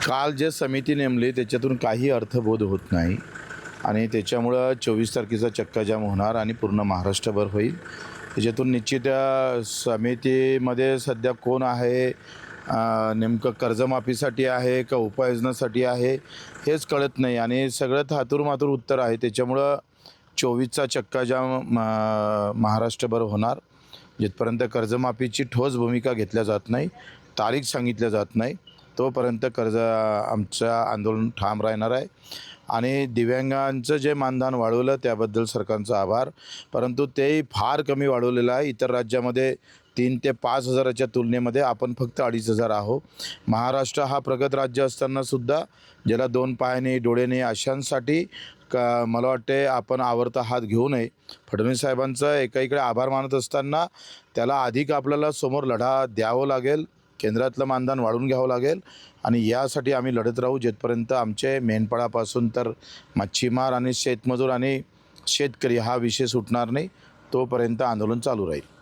काल जे समिती नेमली त्याच्यातून काही अर्थबोध होत नाही आणि त्याच्यामुळं 24 तारखेचा चक्काजाम होणार आणि पूर्ण महाराष्ट्रभर होईल. त्याच्यातून निश्चित त्या समितीमध्ये सध्या कोण आहे, नेमकं कर्जमाफीसाठी आहे का उपाययोजनासाठी आहे हेच कळत नाही आणि सगळं थातूरमातूर उत्तर आहे. त्याच्यामुळं 24चा चक्काजाम महाराष्ट्रभर होणार. जिथपर्यंत कर्जमाफीची ठोस भूमिका घेतल्या जात नाही, तारीख सांगितल्या जात नाही, तोपर्यंत आमचं आंदोलन ठाम राहणार आहे. आणि दिव्यांगांचं जे मानधन वाढवलं त्याबद्दल सरकारचा आभार, परंतु तेही फार कमी वाढवलेलं आहे. इतर राज्यामध्ये 3 ते 5 हजाराच्या तुलनेमध्ये आपण फक्त 2,500 आहोत. महाराष्ट्र हा प्रगत राज्य असतानासुद्धा ज्याला 2 पायाने डोळ्याने अशांसाठी मला वाटते आपण आवरता हात घेऊ नये. फडणवीस साहेबांचा एकाकडे आभार मानत असताना त्याला अधिक आपल्याला समोर लढा द्यावं लागेल. केंद्रातलं मानधन वाढवून घ्यावं लागेल आणि यासाठी आम्ही लढत राहू जिथपर्यंत आमचे मेंढपाळापासून तर मच्छीमार आणि शेतमजूर आणि शेतकरी हा विषय सुटणार नाही, तोपर्यंत आंदोलन चालू राहील.